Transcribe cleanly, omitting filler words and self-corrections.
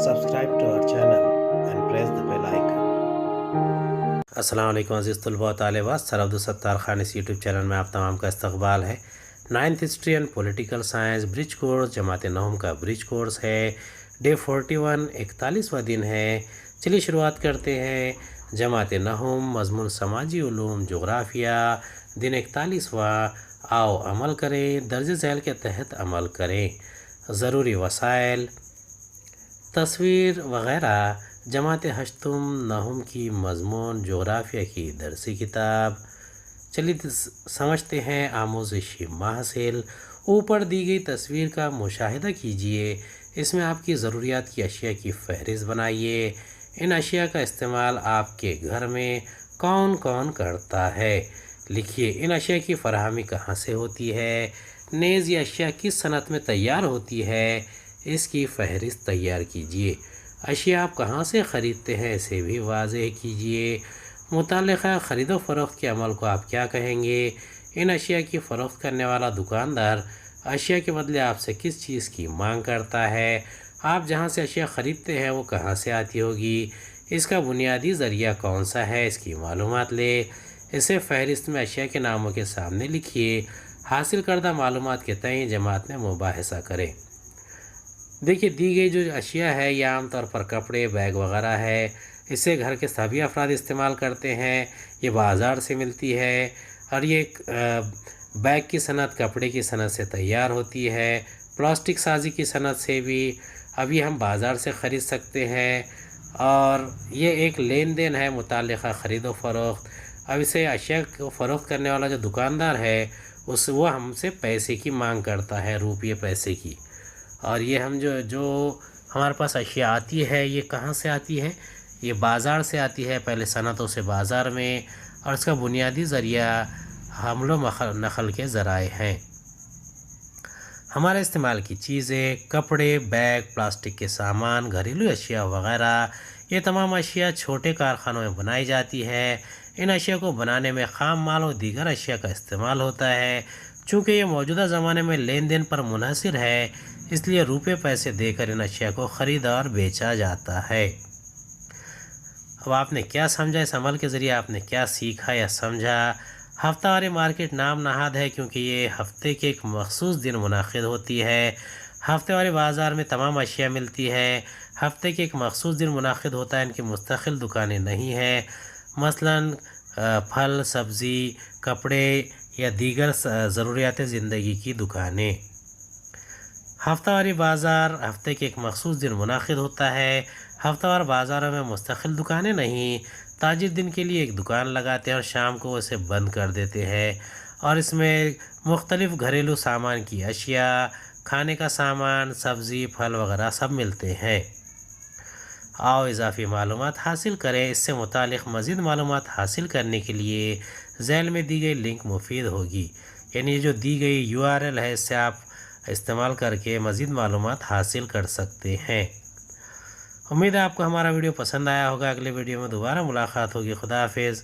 subscribe to our channel and press the bell icon. अस्सलाम वालेकुम अज़ीज़ तलबा व तालिबात, सर अब्दुल खान इस यूट्यूब चैनल में आप तमाम का इस्तकबाल है। 9th history and political science bridge course जमात नहम का ब्रिज कोर्स है। डे 41 41वां दिन है। चलिए शुरुआत करते हैं। जमात नहम मज़मून समाजी उलूम जोग्राफिया दिन 41वां। आओ अमल करें, दर्ज झैल के तहत अमल करें। ज़रूरी वसाइल तस्वीर वग़ैरह। जमात हश्तुम नहम की मज़मून जोग्राफिया की दरसी किताब। चलिए समझते हैं आमोज़शी माहसिल। ऊपर दी गई तस्वीर का मुशाहिदा कीजिए। इसमें आपकी ज़रूरियात की अशिया की फ़हरिस्त बनाइए। इन अशिया का इस्तेमाल आपके घर में कौन कौन करता है, लिखिए। इन अशिया की फ़राहमी कहाँ से होती है। नेज़ ये अशिया किस सनत में तैयार होती है, इसकी फ़हरिस्त तैयार कीजिए। अशिया आप कहाँ से ख़रीदते हैं, इसे भी वाज़ेह कीजिए। मुतल्लिक़ा ख़रीदो फ़रोख्त के अमल को आप क्या कहेंगे। इन अशिया की फ़रोख्त करने वाला दुकानदार अशिया के बदले आपसे किस चीज़ की मांग करता है। आप जहाँ से अशिया ख़रीदते हैं वो कहाँ से आती होगी। इसका बुनियादी ज़रिया कौन सा है, इसकी मालूमात ले। इसे फ़हरिस्त में अशिया के नामों के सामने लिखिए। हासिल करदा मालूमात के तय जमात में मुबाहिसा करें। देखिए, दी गई जो अशिया है यह आम तौर पर कपड़े, बैग वगैरह है। इसे घर के सभी अफराद इस्तेमाल करते हैं। ये बाज़ार से मिलती है और ये बैग की सनत कपड़े की सनत से तैयार होती है। प्लास्टिक साजी की सनत से भी अभी हम बाज़ार से ख़रीद सकते हैं। और ये एक लेन देन है मुताल्लिक़ा ख़रीदो फ़रोख्त। अब इसे अशिया को फ़रोख्त करने वाला जो दुकानदार है वो हमसे पैसे की मांग करता है, रुपये पैसे की। और ये हम जो हमारे पास अशिया आती है ये कहाँ से आती है, ये बाज़ार से आती है। पहले सनतों से बाज़ार में, और इसका बुनियादी ज़रिया हमलो नक़ल के ज़राए हैं। हमारे इस्तेमाल की चीज़ें, कपड़े, बैग, प्लास्टिक के सामान, घरेलू अशिया वग़ैरह, ये तमाम अशिया छोटे कारखानों में बनाई जाती है। इन अशिया को बनाने में ख़ाम माल और दीगर अशिया का इस्तेमाल होता है। चूँकि ये मौजूदा ज़माने में लेन देन पर मुनहसिर है, इसलिए रुपये पैसे देकर इन अशिया को ख़रीदा और बेचा जाता है। अब आपने क्या समझा, इस अमल के ज़रिए आपने क्या सीखा या समझा। हफ्तावारी मार्केट नाम नहाद है क्योंकि ये हफ्ते के एक मखसूस दिन मुनाक़िद होती है। हफ्तेवारी बाज़ार में तमाम अशिया मिलती है। हफ्ते के एक मखसूस दिन मुनाक़िद होता है। इनकी मुस्तकिल दुकानें नहीं हैं, मसलन फल, सब्ज़ी, कपड़े या दीगर ज़रूरियात ज़िंदगी की दुकानें। हफ्तावारी बाज़ार हफ्ते के एक मखसूस दिन मुनाक़िद होता है। हफ्तावार बाज़ारों में मुस्तकिल दुकानें नहीं। ताजिर दिन के लिए एक दुकान लगाते हैं और शाम को उसे बंद कर देते हैं, और इसमें मुख्तलिफ़ घरेलू सामान की अशिया, खाने का सामान, सब्ज़ी, फल वगैरह सब मिलते हैं। आओ इजाफ़ी मालूमात हासिल करें। इससे मुतालिक़ मज़ीद मालूमात हासिल करने के लिए ज़ैल में दी गई लिंक मुफीद होगी। यानी जो दी गई URL है, इससे आप इस्तेमाल करके मज़ीद मालूमात हासिल कर सकते हैं। उम्मीद है आपको हमारा वीडियो पसंद आया होगा। अगले वीडियो में दोबारा मुलाकात होगी। खुदा हाफिज़।